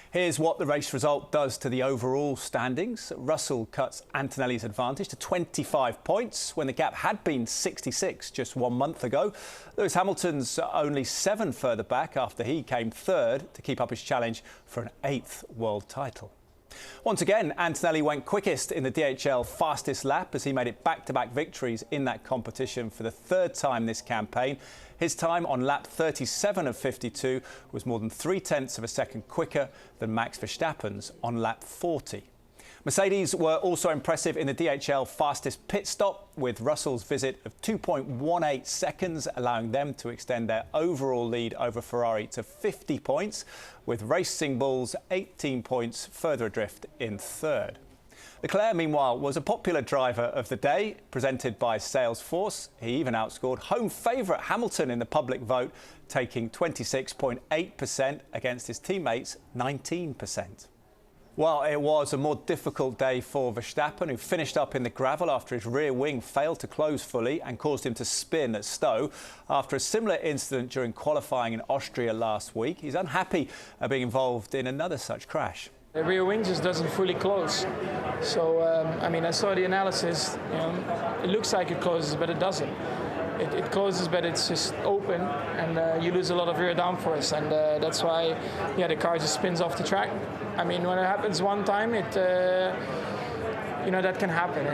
Here's what the race result does to the overall standings. Russell cuts Antonelli's advantage to 25 points when the gap had been 66 just 1 month ago. Lewis Hamilton's only 7 further back after he came third to keep up his challenge for an 8th world title. Once again, Antonelli went quickest in the DHL fastest lap as he made it back-to-back victories in that competition for the 3rd time this campaign. His time on lap 37 of 52 was more than 0.3 of a second quicker than Max Verstappen's on lap 40. Mercedes were also impressive in the DHL fastest pit stop, with Russell's visit of 2.18 seconds, allowing them to extend their overall lead over Ferrari to 50 points, with Racing Bull's 18 points further adrift in 3rd. Leclerc, meanwhile, was a popular driver of the day, presented by Salesforce. He even outscored home favourite Hamilton in the public vote, taking 26.8% against his teammates' 19%. Well, it was a more difficult day for Verstappen, who finished up in the gravel after his rear wing failed to close fully and caused him to spin at Stowe. After a similar incident during qualifying in Austria last week, he's unhappy at being involved in another such crash. The rear wing just doesn't fully close. So, I mean, I saw the analysis. It looks like it closes, but it doesn't. It closes, but it's just open, and you lose a lot of rear downforce, and that's why, yeah, the car just spins off the track. I mean, when it happens one time, that can happen.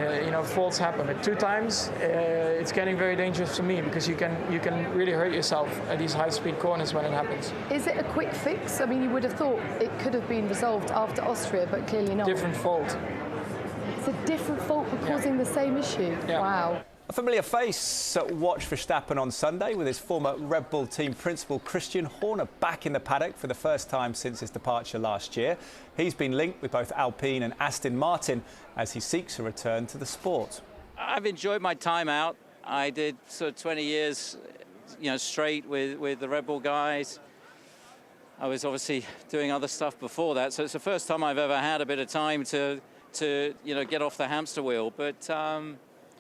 Faults happen, but 2 times, it's getting very dangerous for me because you can really hurt yourself at these high-speed corners when it happens. Is it a quick fix? I mean, you would have thought it could have been resolved after Austria, but clearly not. Different fault. It's a different fault but causing the same issue. Yeah. Wow. A familiar face watched Verstappen on Sunday with his former Red Bull team principal Christian Horner back in the paddock for the first time since his departure last year. He's been linked with both Alpine and Aston Martin as he seeks a return to the sport. I've enjoyed my time out. I did sort of 20 years, you know, straight with the Red Bull guys. I was obviously doing other stuff before that, so it's the first time I've ever had a bit of time to you know, get off the hamster wheel. But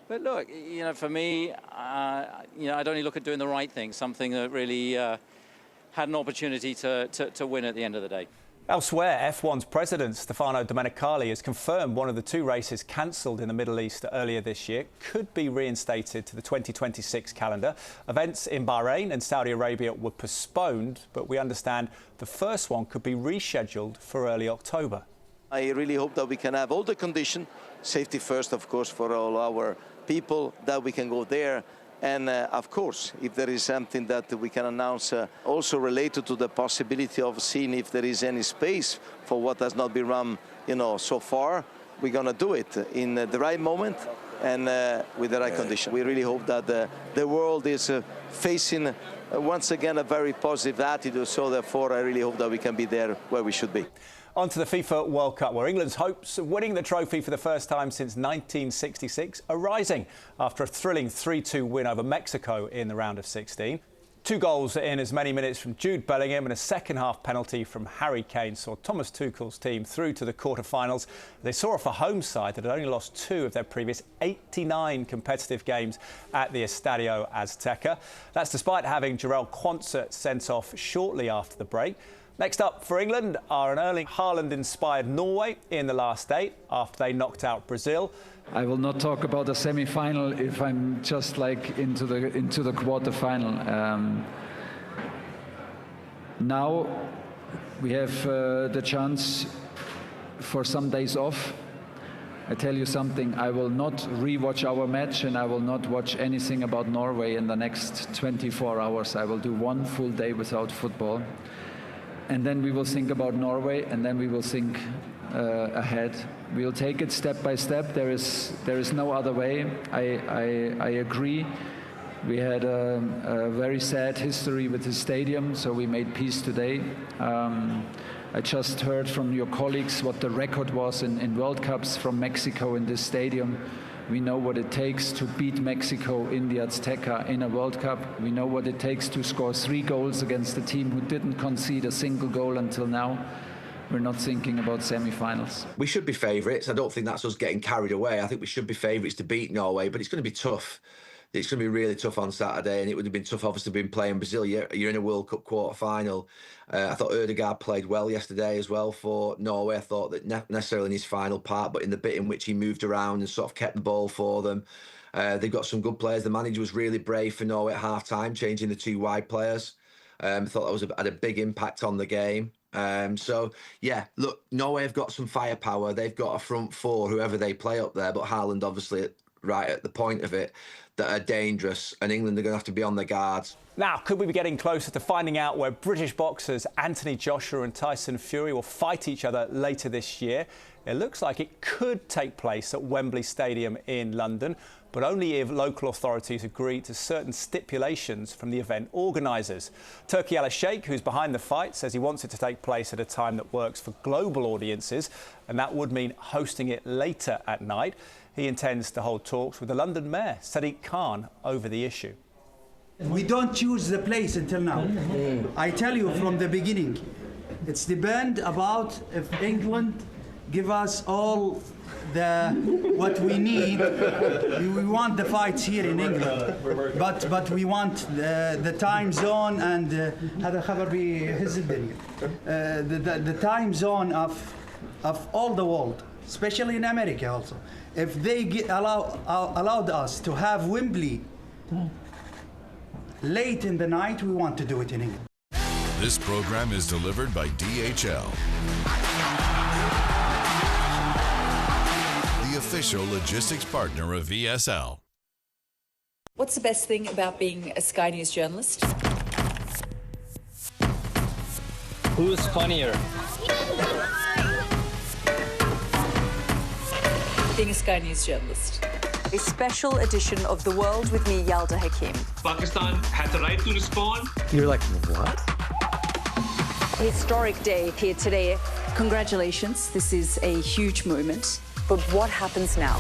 look, you know, for me, you know, I'd only look at doing the right thing, something that really had an opportunity to win at the end of the day. Elsewhere, F1's president, Stefano Domenicali, has confirmed one of the 2 races cancelled in the Middle East earlier this year could be reinstated to the 2026 calendar. Events in Bahrain and Saudi Arabia were postponed, but we understand the first one could be rescheduled for early October. I really hope that we can have all the conditions, safety first, of course, for all our people, that we can go there. And of course, if there is something that we can announce also related to the possibility of seeing if there is any space for what has not been run, you know, so far, we're going to do it in the right moment and with the right condition. We really hope that the world is facing once again a very positive attitude. So therefore, I really hope that we can be there where we should be. On to the FIFA World Cup, where England's hopes of winning the trophy for the first time since 1966 are rising after a thrilling 3-2 win over Mexico in the round of 16. 2 goals in as many minutes from Jude Bellingham and a second-half penalty from Harry Kane saw Thomas Tuchel's team through to the quarter-finals. They saw off a home side that had only lost 2 of their previous 89 competitive games at the Estadio Azteca. That's despite having Jarell Quansah sent off shortly after the break. Next up for England are an Erling Haaland-inspired Norway in the last 8 after they knocked out Brazil. I will not talk about the semi-final if I'm just like into the quarter-final. Now we have the chance for some days off. I tell you something, I will not re-watch our match and I will not watch anything about Norway in the next 24 hours. I will do 1 full day without football. And then we will think about Norway, and then we will think ahead. We'll take it step by step. There is no other way. I agree. We had a very sad history with the stadium, so we made peace today. I just heard from your colleagues what the record was in World Cups from Mexico in this stadium. We know what it takes to beat Mexico in the Azteca in a World Cup. We know what it takes to score 3 goals against a team who didn't concede a single goal until now. We're not thinking about semi-finals. We should be favourites. I don't think that's us getting carried away. I think we should be favourites to beat Norway, but it's going to be tough. It's going to be really tough on Saturday, and it would have been tough, obviously, being playing Brazil. You're in a World Cup quarter-final. I thought Ødegaard played well yesterday as well for Norway. I thought that not necessarily in his final part, but in the bit in which he moved around and sort of kept the ball for them. They've got some good players. The manager was really brave for Norway at half-time, changing the 2 wide players. I thought that had a big impact on the game. So, yeah, look, Norway have got some firepower. They've got a front 4, whoever they play up there, but Haaland obviously right at the point of it, that are dangerous, and England are going to have to be on their guards. Now, could we be getting closer to finding out where British boxers Anthony Joshua and Tyson Fury will fight each other later this year? It looks like it could take place at Wembley Stadium in London, but only if local authorities agree to certain stipulations from the event organisers. Turki Al-Sheikh, who's behind the fight, says he wants it to take place at a time that works for global audiences, and that would mean hosting it later at night. He intends to hold talks with the London Mayor, Sadiq Khan, over the issue. We don't choose the place until now. I tell you from the beginning, it's depend about if England give us all what we need. We want the fights here in England, but we want the time zone and the time zone of all the world, especially in America also. If they allowed us to have Wembley late in the night, we want to do it in England. This program is delivered by DHL, the official logistics partner of VSL. What's the best thing about being a Sky News journalist? Who's funnier? Being a Sky News journalist. A special edition of The World with me, Yalda Hakim. Pakistan had the right to respond. You're like, what? A historic day here today. Congratulations, this is a huge moment. But what happens now?